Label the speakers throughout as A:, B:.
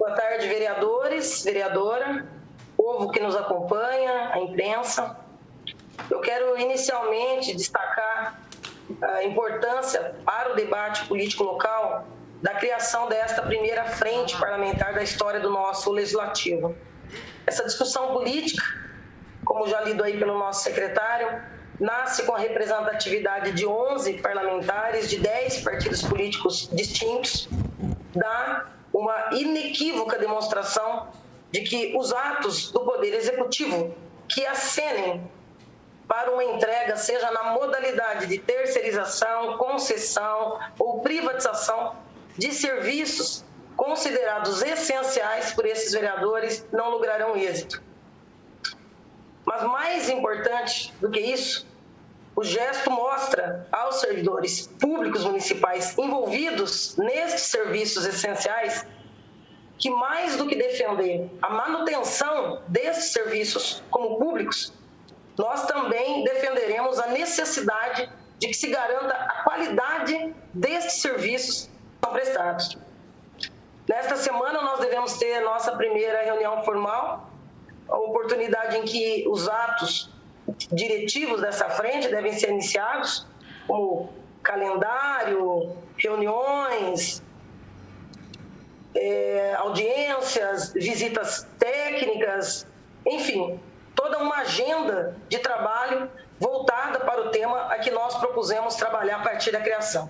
A: Boa tarde, vereadores, vereadora, povo que nos acompanha, a imprensa. Eu quero inicialmente destacar a importância para o debate político local da criação desta primeira frente parlamentar da história do nosso legislativo. Essa discussão política, como já lido aí pelo nosso secretário, nasce com a representatividade de 11 parlamentares de 10 partidos políticos distintos, dá uma inequívoca demonstração de que os atos do Poder Executivo que acenem para uma entrega, seja na modalidade de terceirização, concessão ou privatização de serviços considerados essenciais por esses vereadores, não lograrão êxito. Mas mais importante do que isso, o gesto mostra aos servidores públicos municipais envolvidos nestes serviços essenciais que, mais do que defender a manutenção destes serviços como públicos, nós também defenderemos a necessidade de que se garanta a qualidade destes serviços que são prestados. Nesta semana, nós devemos ter nossa primeira reunião formal, a oportunidade em que os atos diretivos dessa frente devem ser iniciados, como calendário, reuniões, audiências, visitas técnicas, enfim, toda uma agenda de trabalho voltada para o tema a que nós propusemos trabalhar a partir da criação.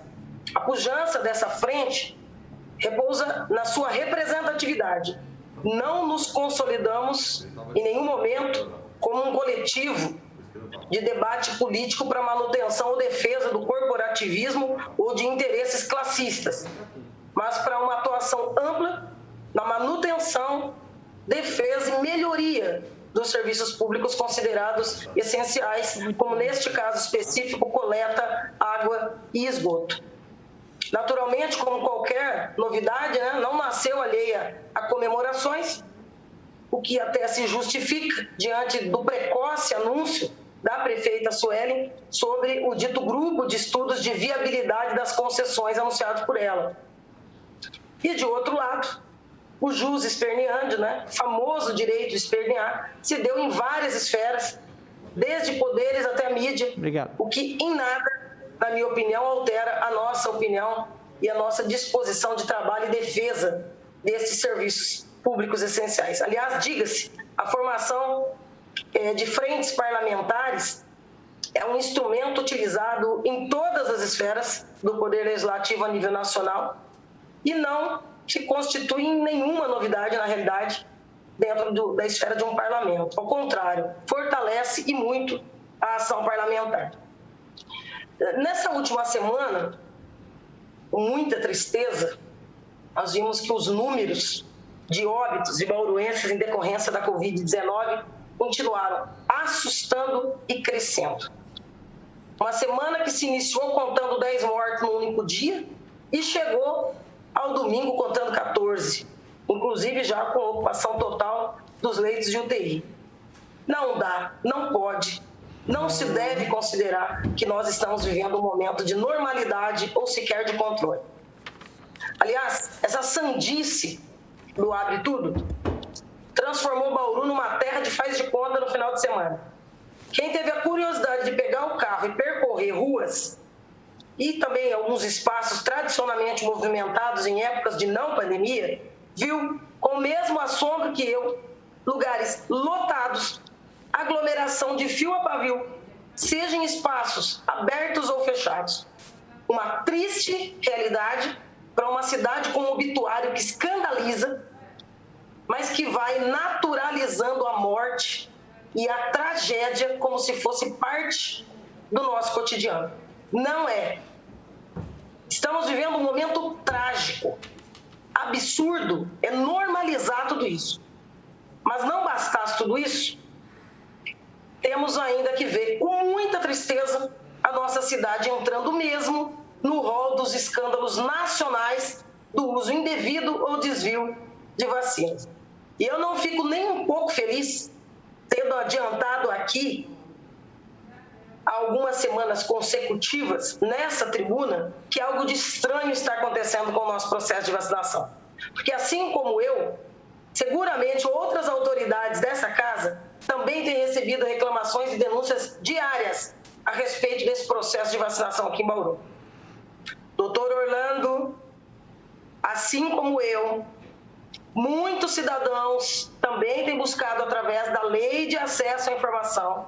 A: A pujança dessa frente repousa na sua representatividade. Não nos consolidamos em nenhum momento como um coletivo de debate político para manutenção ou defesa do corporativismo ou de interesses classistas, mas para uma atuação ampla na manutenção, defesa e melhoria dos serviços públicos considerados essenciais, como neste caso específico, coleta, água e esgoto. Naturalmente, como qualquer novidade, não nasceu alheia a comemorações, o que até se justifica diante do precoce anúncio da prefeita Suelen sobre o dito grupo de estudos de viabilidade das concessões anunciados por ela. E, de outro lado, o jus esperneando, famoso direito de espernear, se deu em várias esferas, desde poderes até a mídia,
B: Obrigado.
A: O que em nada, na minha opinião, altera a nossa opinião e a nossa disposição de trabalho e defesa desses serviços públicos essenciais. Aliás, diga-se, a formação de frentes parlamentares é um instrumento utilizado em todas as esferas do Poder Legislativo a nível nacional e não se constitui em nenhuma novidade, na realidade, dentro da esfera de um parlamento. Ao contrário, fortalece e muito a ação parlamentar. Nessa última semana, com muita tristeza, nós vimos que os números de óbitos de bauruenses em decorrência da Covid-19 continuaram assustando e crescendo. Uma semana que se iniciou contando 10 mortes num único dia e chegou ao domingo contando 14, inclusive já com ocupação total dos leitos de UTI. Não dá, não pode, não se deve considerar que nós estamos vivendo um momento de normalidade ou sequer de controle. Aliás, essa sandice do abre tudo transformou Bauru numa terra de faz de conta no final de semana. Quem teve a curiosidade de pegar o carro e percorrer ruas e também alguns espaços tradicionalmente movimentados em épocas de não pandemia, viu com o mesmo assombro que eu, lugares lotados, aglomeração de fio a pavio, seja em espaços abertos ou fechados. Uma triste realidade para uma cidade com um obituário que escandaliza, mas que vai naturalizando a morte e a tragédia como se fosse parte do nosso cotidiano. Não é. Estamos vivendo um momento trágico, absurdo, é normalizar tudo isso. Mas não bastasse tudo isso, temos ainda que ver com muita tristeza a nossa cidade entrando mesmo no rol dos escândalos nacionais do uso indevido ou desvio de vacinas. E eu não fico nem um pouco feliz tendo adiantado aqui há algumas semanas consecutivas nessa tribuna que algo de estranho está acontecendo com o nosso processo de vacinação. Porque assim como eu, Seguramente outras autoridades dessa casa também têm recebido reclamações e denúncias diárias a respeito desse processo de vacinação aqui em Bauru. Doutor Orlando, assim como eu, muitos cidadãos também têm buscado, através da Lei de Acesso à Informação,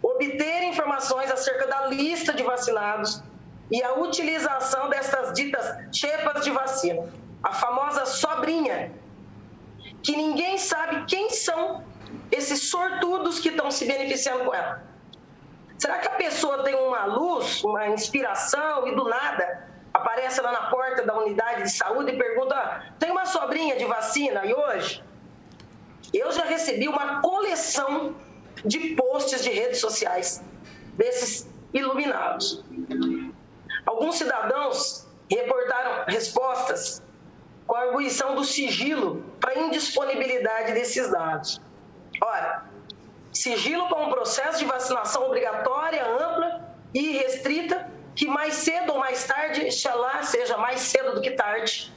A: obter informações acerca da lista de vacinados e a utilização destas ditas xepas de vacina, a famosa sobrinha, que ninguém sabe quem são esses sortudos que estão se beneficiando com ela. Será que a pessoa tem uma luz, uma inspiração e do nada aparece lá na porta da unidade de saúde e pergunta: tem uma sobrinha de vacina? E hoje eu já recebi uma coleção de posts de redes sociais desses iluminados. Alguns cidadãos reportaram respostas com a arguição do sigilo para indisponibilidade desses dados. Ora, sigilo para um processo de vacinação obrigatória, ampla e restrita, que mais cedo ou mais tarde, inshallah, seja mais cedo do que tarde,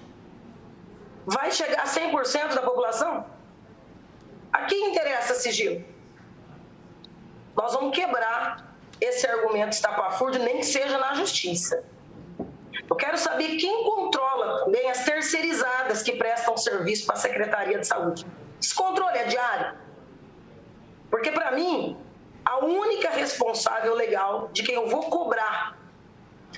A: vai chegar a 100% da população? A quem interessa sigilo? Nós vamos quebrar esse argumento estapafúrdio, nem que seja na justiça. Eu quero saber quem controla também as terceirizadas que prestam serviço para a Secretaria de Saúde. Esse controle é diário? Porque, para mim, a única responsável legal de quem eu vou cobrar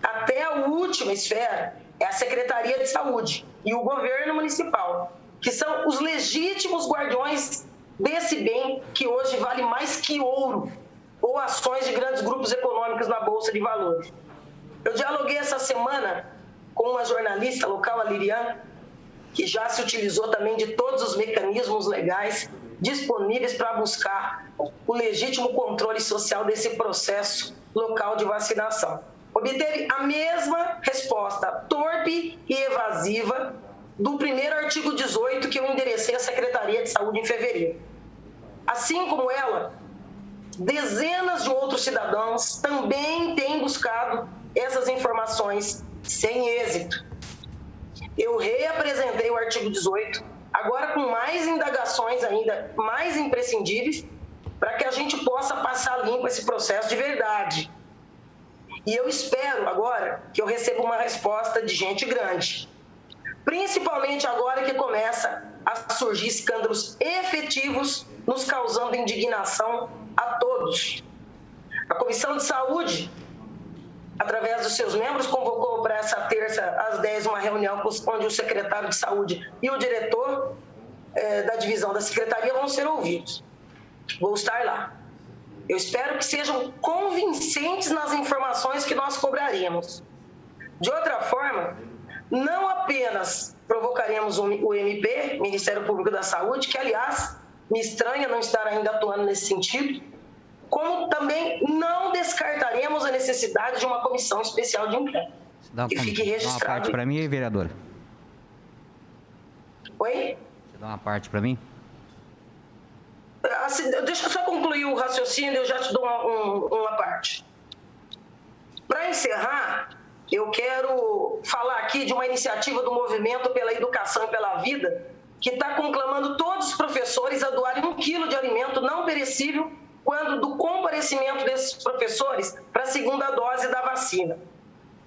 A: até a última esfera é a Secretaria de Saúde e o governo municipal, que são os legítimos guardiões desse bem que hoje vale mais que ouro ou ações de grandes grupos econômicos na Bolsa de Valores. Eu dialoguei essa semana com uma jornalista local, a Lirian, que já se utilizou também de todos os mecanismos legais disponíveis para buscar o legítimo controle social desse processo local de vacinação. Obteve a mesma resposta torpe e evasiva do primeiro artigo 18 que eu enderecei à Secretaria de Saúde em fevereiro. Assim como ela, dezenas de outros cidadãos também têm buscado essas informações sem êxito. Eu reapresentei o artigo 18, agora com mais indagações ainda mais imprescindíveis, para que a gente possa passar limpo esse processo de verdade. E eu espero agora que eu receba uma resposta de gente grande, principalmente agora que começa a surgir escândalos efetivos, nos causando indignação a todos. A Comissão de Saúde, através dos seus membros, convocou para essa terça, às 10, uma reunião onde o secretário de Saúde e o diretor da divisão da Secretaria vão ser ouvidos. Vou estar lá. Eu espero que sejam convincentes nas informações que nós cobraremos. De outra forma, não apenas provocaremos o MP, Ministério Público da Saúde, que, aliás, me estranha não estar ainda atuando nesse sentido, como também não descartaremos a necessidade de uma comissão especial de inquérito. Que fique registrado.
B: Dá uma parte para mim, vereadora?
A: Oi?
B: Você dá uma parte para mim?
A: Assim, deixa eu só concluir o raciocínio e eu já te dou uma parte. Para encerrar, eu quero falar aqui de uma iniciativa do Movimento pela Educação e pela Vida, que está conclamando todos os professores a doarem 1 quilo de alimento não perecível quando do comparecimento desses professores para a segunda dose da vacina.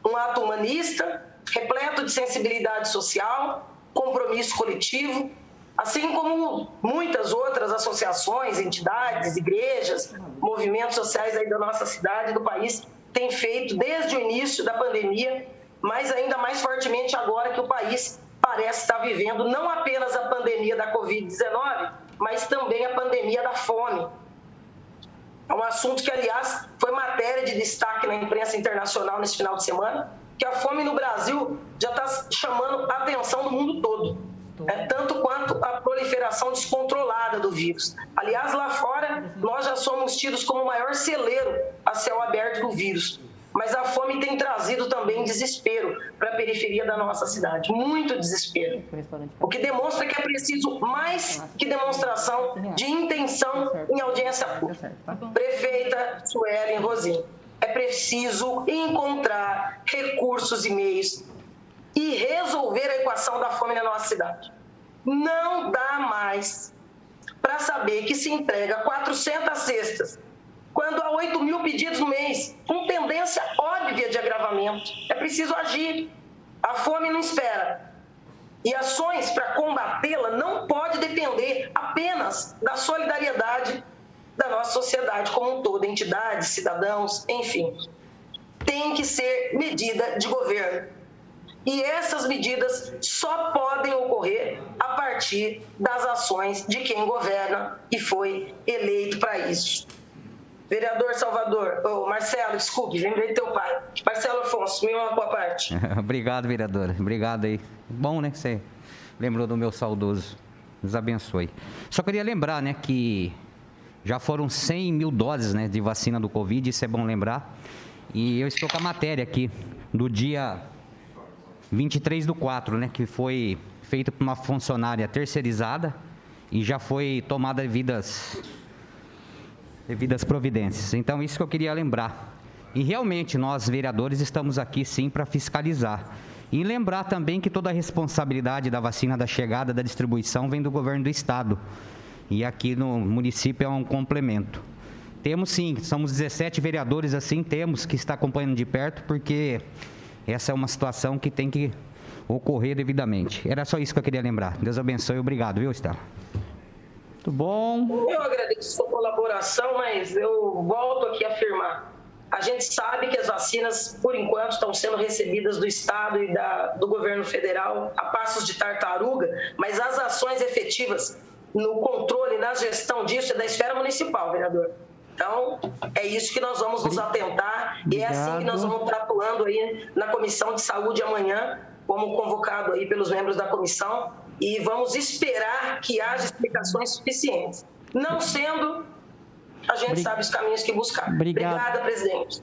A: Um ato humanista, repleto de sensibilidade social, compromisso coletivo, assim como muitas outras associações, entidades, igrejas, movimentos sociais aí da nossa cidade, do país, têm feito desde o início da pandemia, mas ainda mais fortemente agora que o país parece estar vivendo não apenas a pandemia da Covid-19, mas também a pandemia da fome. É um assunto que, aliás, foi matéria de destaque na imprensa internacional nesse final de semana, que a fome no Brasil já está chamando a atenção do mundo todo. Tanto quanto a proliferação descontrolada do vírus. Aliás, lá fora, nós já somos tidos como o maior celeiro a céu aberto do vírus. Mas a fome tem trazido também desespero para a periferia da nossa cidade. Muito desespero. O que demonstra que é preciso mais que demonstração de intenção em audiência pública. Prefeita Suelen Rosim, é preciso encontrar recursos e meios e resolver a equação da fome na nossa cidade. Não dá mais para saber que se entrega 400 cestas, quando há 8 mil pedidos no mês, com tendência óbvia de agravamento. É preciso agir. A fome não espera. E ações para combatê-la não pode depender apenas da solidariedade da nossa sociedade como um todo, entidades, cidadãos, enfim. Tem que ser medida de governo. E essas medidas só podem ocorrer a partir das ações de quem governa e foi eleito para isso. Vereador Salvador, Marcelo, desculpe, lembrei do teu pai. Marcelo Afonso, uma boa parte.
B: Obrigado, vereadora. Obrigado aí. Bom, né, que você lembrou do meu saudoso. Deus abençoe. Só queria lembrar, né, que já foram 100 mil doses, né, de vacina do Covid, isso é bom lembrar. E eu estou com a matéria aqui, do dia 23/4, né, que foi feita por uma funcionária terceirizada e já foi tomada devidas providências. Então, isso que eu queria lembrar. E realmente, nós, vereadores, estamos aqui, sim, para fiscalizar. E lembrar também que toda a responsabilidade da vacina, da chegada, da distribuição, vem do governo do Estado. E aqui no município é um complemento. Temos, sim, somos 17 vereadores, assim, temos que estar acompanhando de perto, porque essa é uma situação que tem que ocorrer devidamente. Era só isso que eu queria lembrar. Deus abençoe e obrigado, viu, Estela?
C: Muito bom.
A: Eu agradeço a sua colaboração, mas eu volto aqui a afirmar. A gente sabe que as vacinas, por enquanto, estão sendo recebidas do Estado e do governo federal a passos de tartaruga, mas as ações efetivas no controle, na gestão disso, é da esfera municipal, vereador. Então, é isso que nós vamos nos atentar e é assim que nós vamos estar atuando aí na Comissão de Saúde amanhã, como convocado aí pelos membros da comissão, e vamos esperar que haja explicações suficientes. Não sendo, a gente sabe os caminhos que buscar. Obrigada, presidente.